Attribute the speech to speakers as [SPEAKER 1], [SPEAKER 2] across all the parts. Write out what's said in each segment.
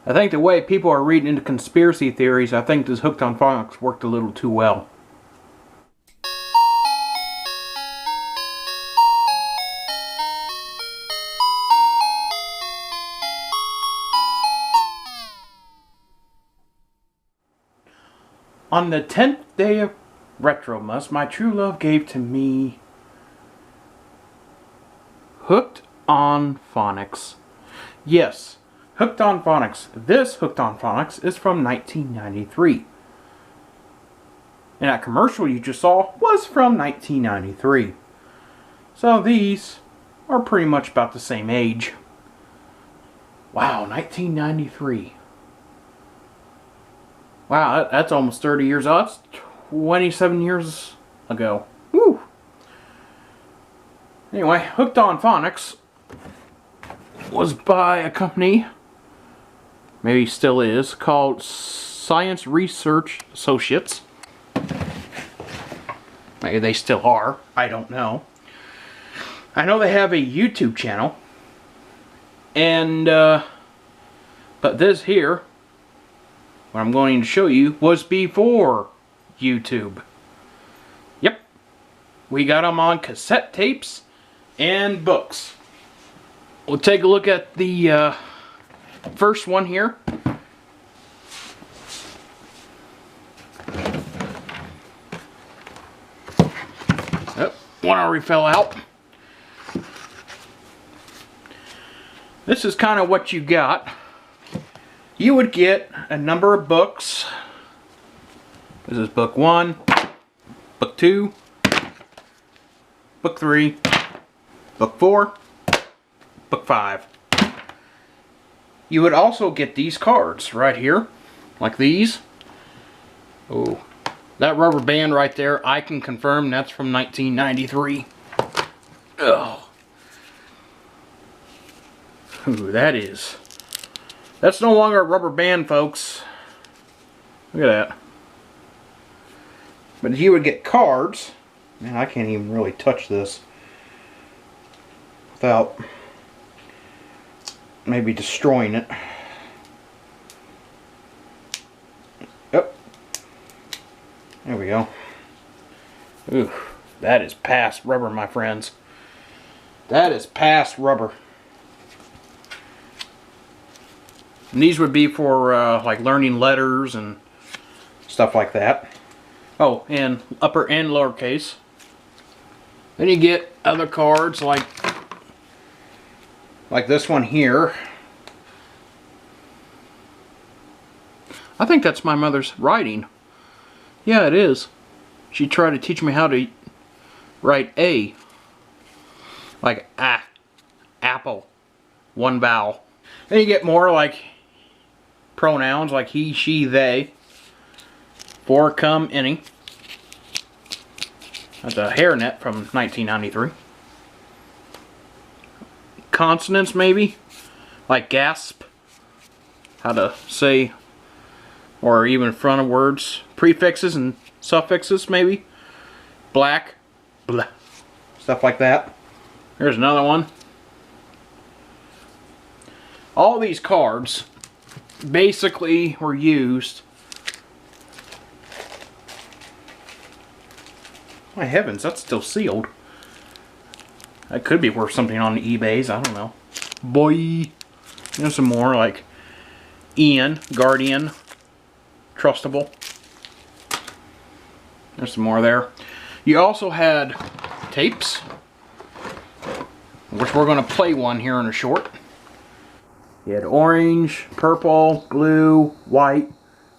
[SPEAKER 1] I think the way people are reading into conspiracy theories, I think this Hooked on Phonics worked a little too well. On the 10th day of Retromas, my true love gave to me Hooked on Phonics. Yes, Hooked on Phonics. This Hooked on Phonics is from 1993. And that commercial you just saw was from 1993. So these are pretty much about the same age. Wow, 1993. Wow, that's almost 30 years old. That's 27 years ago. Woo! Anyway, Hooked on Phonics was by a company, maybe still is, called Science Research Associates. Maybe they still are. I don't know. I know they have a YouTube channel. And, but this here, what I'm going to show you, was before YouTube. Yep. We got them on cassette tapes and books. We'll take a look at the first one here. Oh, one already fell out. This is kind of what you got. You would get a number of books. This is book 1, book 2, book 3, book 4, book 5. You would also get these cards right here, like these. Oh, that rubber band right there, I can confirm that's from 1993. Oh. Ooh, that's no longer a rubber band, folks. Look at that. But you would get cards. Man, I can't even really touch this without maybe destroying it. Yep. There we go. Ooh, that is past rubber, my friends. That is past rubber. And these would be for like learning letters and stuff like that. Oh, and upper and lowercase. Then you get other cards like this one here. I think that's my mother's writing. Yeah, it is. She tried to teach me how to write A. Like apple. One vowel. Then you get more like pronouns like he, she, they. For, come, any. That's a hairnet from 1993. Consonants maybe. Like gasp. How to say, or even in front of words. Prefixes and suffixes maybe. Black. Blah. Stuff like that. Here's another one. All these cards basically were used. My heavens, that's still sealed. That could be worth something on the eBays, I don't know. Boy. There's some more like Ian, Guardian, Trustable. There's some more there. You also had tapes, which we're going to play one here in a short. You had orange, purple, blue, white,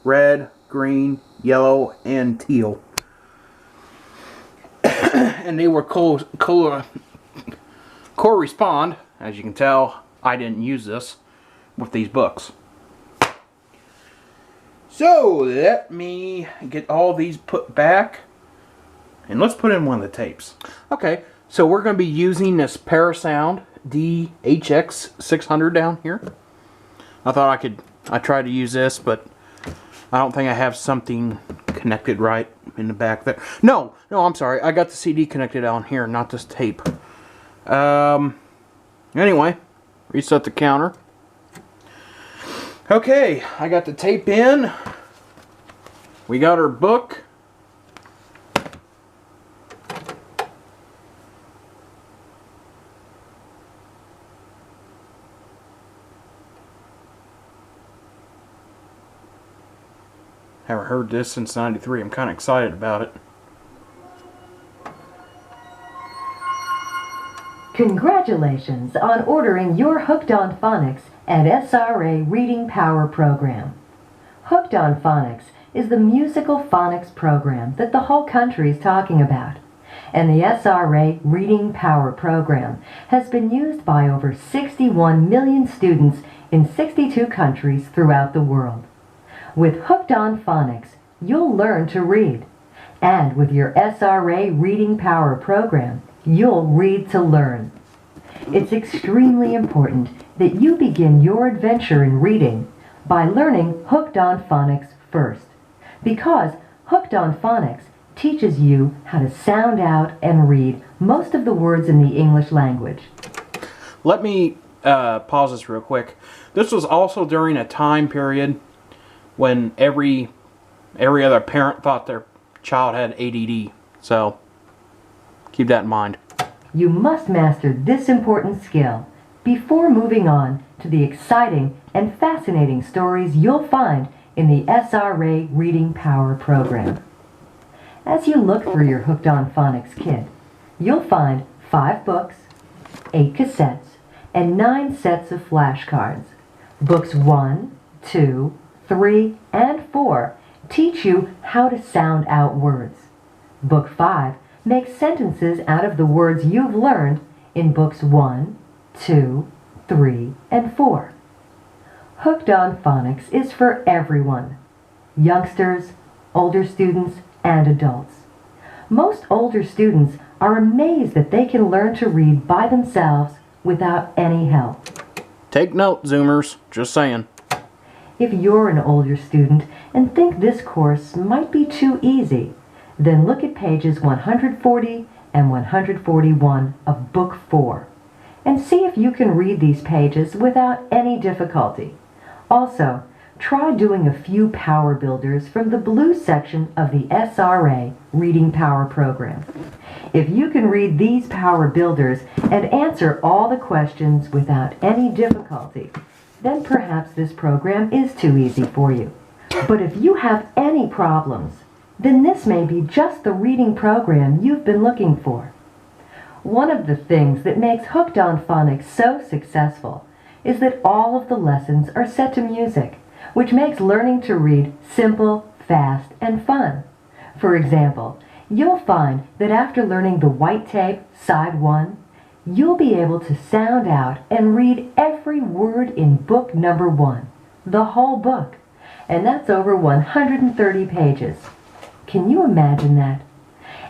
[SPEAKER 1] red, green, yellow, and teal. And they were correspond, as you can tell, I didn't use this, with these books. So, let me get all these put back. And let's put in one of the tapes. Okay, so we're going to be using this Parasound DHX600 down here. I thought I tried to use this, but I don't think I have something connected right in the back there. No, I'm sorry. I got the CD connected on here, not this tape. Anyway, reset the counter. Okay, I got the tape in. We got our book. Haven't heard this since '93. I'm kind of excited about it.
[SPEAKER 2] Congratulations on ordering your Hooked on Phonics and SRA Reading Power program. Hooked on Phonics is the musical phonics program that the whole country is talking about. And the SRA Reading Power program has been used by over 61 million students in 62 countries throughout the world. With Hooked on Phonics, you'll learn to read. And with your SRA Reading Power program, you'll read to learn. It's extremely important that you begin your adventure in reading by learning Hooked on Phonics first, because Hooked on Phonics teaches you how to sound out and read most of the words in the English language.
[SPEAKER 1] Let me pause this real quick. This was also during a time period when every other parent thought their child had ADD. So keep that in mind.
[SPEAKER 2] You must master this important skill before moving on to the exciting and fascinating stories you'll find in the SRA Reading Power program. As you look through your Hooked on Phonics kit, you'll find 5 books, 8 cassettes, and 9 sets of flashcards. Books 1, 2, 3, and 4 teach you how to sound out words. Book 5 makes sentences out of the words you've learned in books 1, 2, 3, and 4. Hooked on Phonics is for everyone, youngsters, older students, and adults. Most older students are amazed that they can learn to read by themselves without any help.
[SPEAKER 1] Take note, Zoomers. Just saying.
[SPEAKER 2] If you're an older student and think this course might be too easy, then look at pages 140 and 141 of Book 4 and see if you can read these pages without any difficulty. Also, try doing a few power builders from the blue section of the SRA Reading Power program. If you can read these power builders and answer all the questions without any difficulty, then perhaps this program is too easy for you. But if you have any problems, then this may be just the reading program you've been looking for. One of the things that makes Hooked on Phonics so successful is that all of the lessons are set to music, which makes learning to read simple, fast, and fun. For example, you'll find that after learning the white tape, side 1, you'll be able to sound out and read every word in book number 1, the whole book, and that's over 130 pages. Can you imagine that?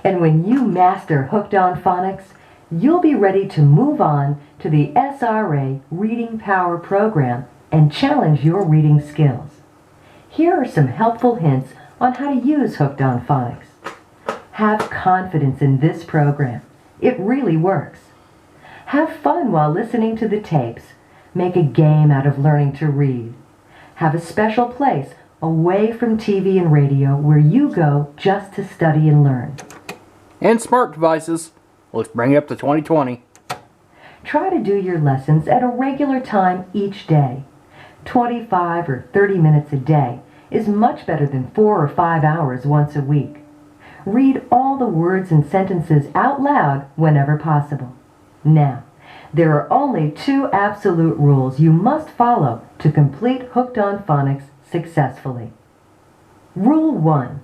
[SPEAKER 2] And when you master Hooked on Phonics, you'll be ready to move on to the SRA Reading Power program and challenge your reading skills. Here are some helpful hints on how to use Hooked on Phonics. Have confidence in this program. It really works. Have fun while listening to the tapes. Make a game out of learning to read. Have a special place away from TV and radio where you go just to study and learn.
[SPEAKER 1] And smart devices. Let's bring it up to 2020.
[SPEAKER 2] Try to do your lessons at a regular time each day. 25 or 30 minutes a day is much better than 4 or 5 hours once a week. Read all the words and sentences out loud whenever possible. Now, there are only 2 absolute rules you must follow to complete Hooked on Phonics successfully. Rule 1.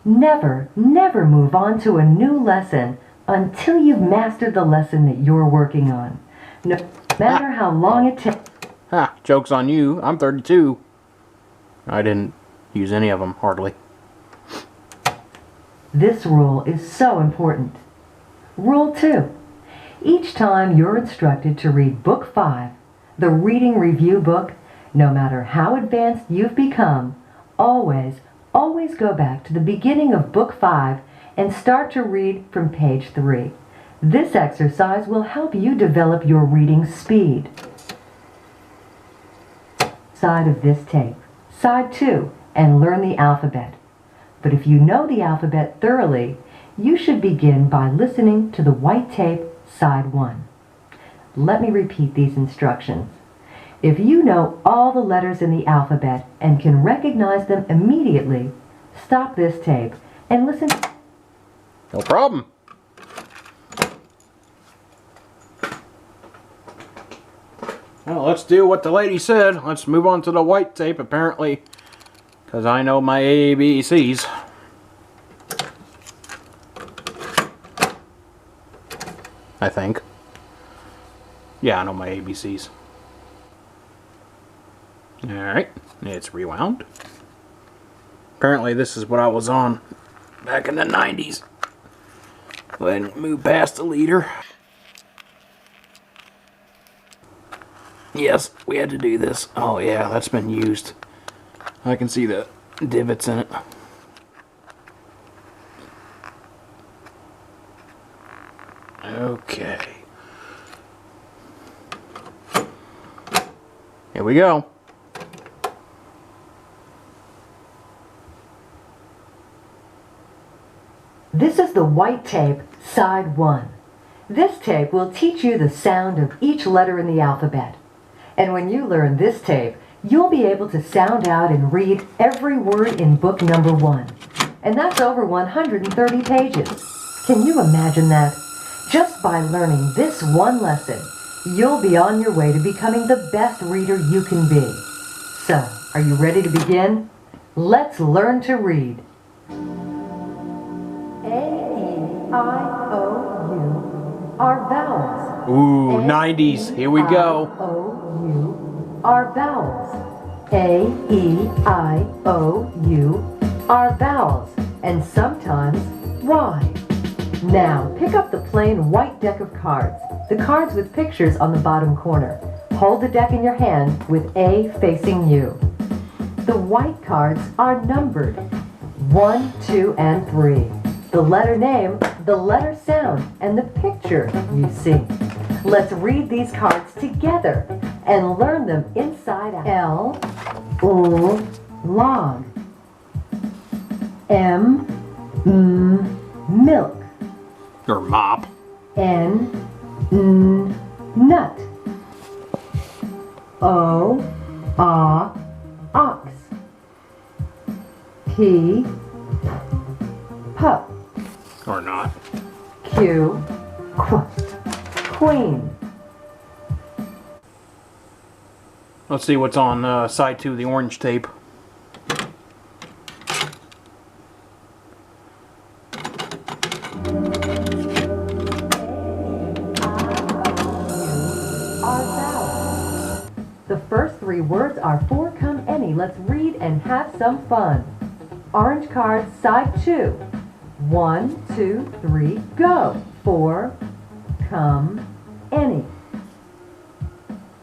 [SPEAKER 2] Never move on to a new lesson until you've mastered the lesson that you're working on, no matter how long it takes.
[SPEAKER 1] Ha, joke's on you. I'm 32. I didn't use any of them, hardly.
[SPEAKER 2] This rule is so important. Rule 2. Each time you're instructed to read Book 5, the reading review book, no matter how advanced you've become, always go back to the beginning of Book 5 and start to read from page 3. This exercise will help you develop your reading speed. side of this tape, side 2, and learn the alphabet. But if you know the alphabet thoroughly, you should begin by listening to the white tape, side 1. Let me repeat these instructions. If you know all the letters in the alphabet and can recognize them immediately, stop this tape and listen.
[SPEAKER 1] No problem. Well, let's do what the lady said. Let's move on to the white tape, apparently, because I know my ABCs. I think. Yeah, I know my ABCs. Alright, it's rewound. Apparently this is what I was on back in the 90s. Go ahead and move past the leader. Yes, we had to do this. Oh yeah, that's been used. I can see the divots in it. Okay. Here we go.
[SPEAKER 2] This is the white tape, side 1. This tape will teach you the sound of each letter in the alphabet. And when you learn this tape, you'll be able to sound out and read every word in book number 1. And that's over 130 pages. Can you imagine that? Just by learning this one lesson, you'll be on your way to becoming the best reader you can be. So, are you ready to begin? Let's learn to read. A-E-I-O-U are vowels.
[SPEAKER 1] Ooh, 90s. Here we go.
[SPEAKER 2] A-E-I-O-U are vowels. A-E-I-O-U are vowels, and sometimes Y. Now, pick up the plain white deck of cards, the cards with pictures on the bottom corner. Hold the deck in your hand with A facing you. The white cards are numbered 1, 2, and 3. The letter name, the letter sound, and the picture you see. Let's read these cards together and learn them inside out. L, U, log. M, milk.
[SPEAKER 1] Or mop.
[SPEAKER 2] N, nut. O, ox. P, pup.
[SPEAKER 1] Or not.
[SPEAKER 2] Q, queen.
[SPEAKER 1] Let's see what's on side 2 of the orange tape.
[SPEAKER 2] The first 3 words are for, come, any. Let's read and have some fun. Orange card, side 2. 1, 2, 3, go. For, come, any.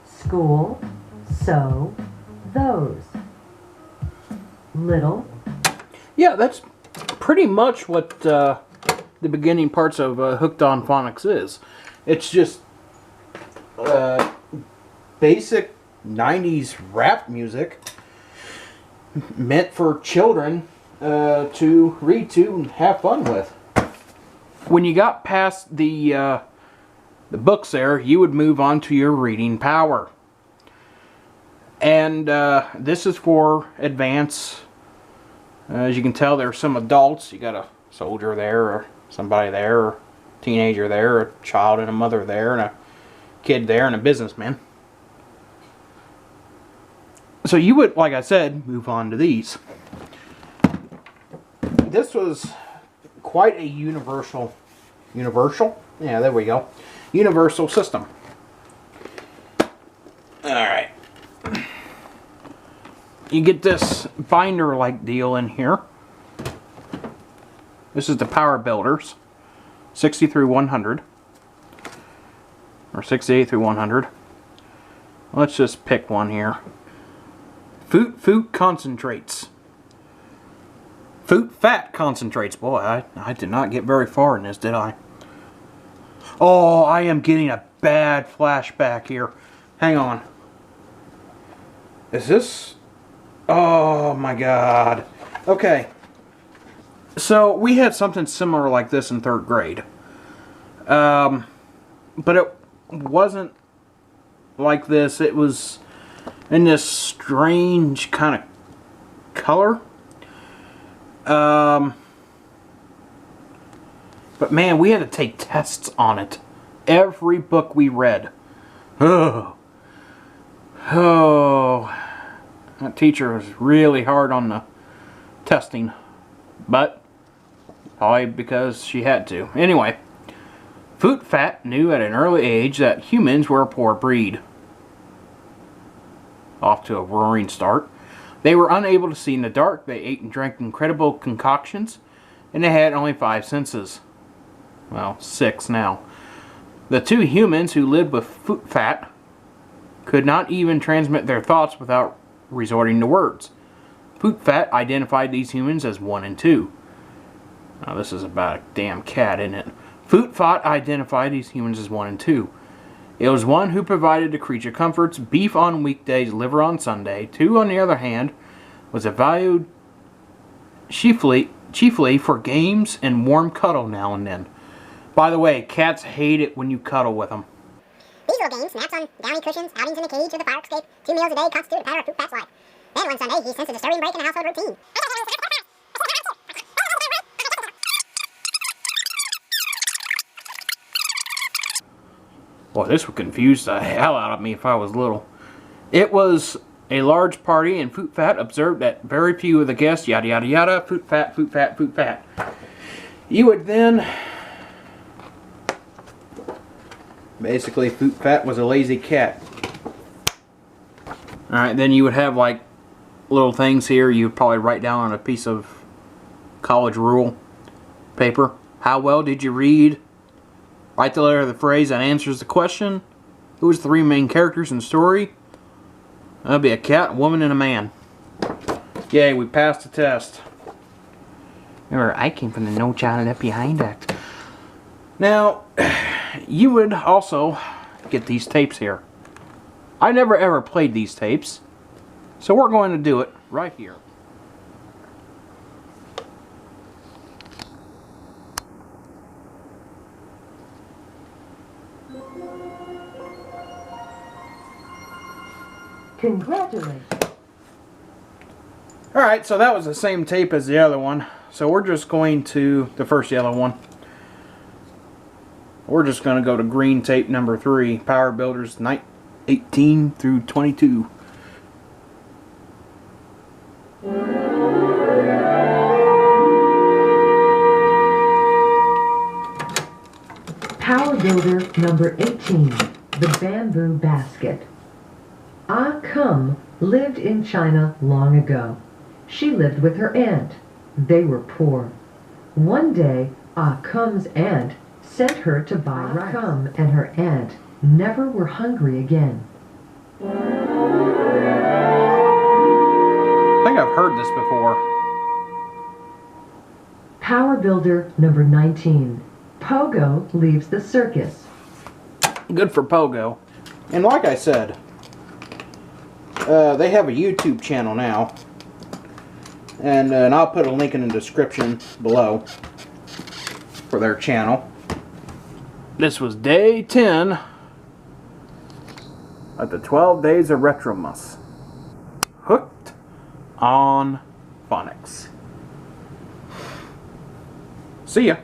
[SPEAKER 2] School, so, those. Little.
[SPEAKER 1] Yeah, that's pretty much what the beginning parts of Hooked on Phonics is. It's just basic 90s rap music meant for children to read to and have fun with. When you got past the books there, you would move on to your reading power. And this is for advance. As you can tell, there's some adults. You got a soldier there, or somebody there, or a teenager there, a child and a mother there, and a kid there, and a businessman. So you would, like I said, move on to these. This was quite a universal? Yeah, there we go. Universal system. Alright. You get this binder-like deal in here. This is the Power Builders. 60 through 100. Or 68 through 100. Let's just pick one here. Food concentrates. Food fat concentrates. Boy, I did not get very far in this, did I? Oh, I am getting a bad flashback here. Hang on. Is this? Oh my god. Okay. So we had something similar like this in 3rd grade. But it wasn't like this. It was in this strange kind of color. But man, we had to take tests on it. Every book we read. Oh. That teacher was really hard on the testing. But probably because she had to. Anyway, Foot Fat knew at an early age that humans were a poor breed. Off to a roaring start. They were unable to see in the dark. They ate and drank incredible concoctions. And they had only 5 senses. Well, 6 now. The 2 humans who lived with Foot Fat could not even transmit their thoughts without resorting to words. Foot Fat identified these humans as 1 and 2. Now this is about a damn cat, isn't it? Foot Fat identified these humans as 1 and 2. It was 1 who provided the creature comforts, beef on weekdays, liver on Sunday. 2, on the other hand, was valued chiefly for games and warm cuddle now and then. By the way, cats hate it when you cuddle with them.
[SPEAKER 3] These little games, naps on downy cushions, outings in the cage or the fire escape, 2 meals a day constitute a pattern of Foot Fat's life. Then one Sunday, he sensed a disturbing break in the household routine.
[SPEAKER 1] Boy, this would confuse the hell out of me if I was little. It was a large party, and Foot Fat observed that very few of the guests, yada yada yada, Foot Fat, Foot Fat, Foot Fat. You would then... Basically, Foot Fat was a lazy cat. Alright, then you would have like little things here you would probably write down on a piece of college rule paper. How well did you read? Write the letter of the phrase that answers the question. Who was the 3 main characters in the story? That'll be a cat, a woman, and a man. Yay, we passed the test. Remember, I came from the No Child Left Behind Act. Now, you would also get these tapes here. I never ever played these tapes, so we're going to do it right here.
[SPEAKER 2] Congratulations.
[SPEAKER 1] Alright, so that was the same tape as the other one. So we're just going to, the first yellow one. We're just going to go to green tape number 3, Power Builders 18 through 22.
[SPEAKER 2] Power Builder number 18, The Bamboo Basket. Ah Cum lived in China long ago. She lived with her aunt. They were poor. One day, Ah Cum's aunt sent her to buy rice. Ah Cum and her aunt never were hungry again.
[SPEAKER 1] I think I've heard this before.
[SPEAKER 2] Power Builder number 19, Pogo leaves the circus.
[SPEAKER 1] Good for Pogo. And like I said, they have a YouTube channel now. And I'll put a link in the description below for their channel. This was day 10 of the 12 days of Retromas. Hooked on Phonics. See ya.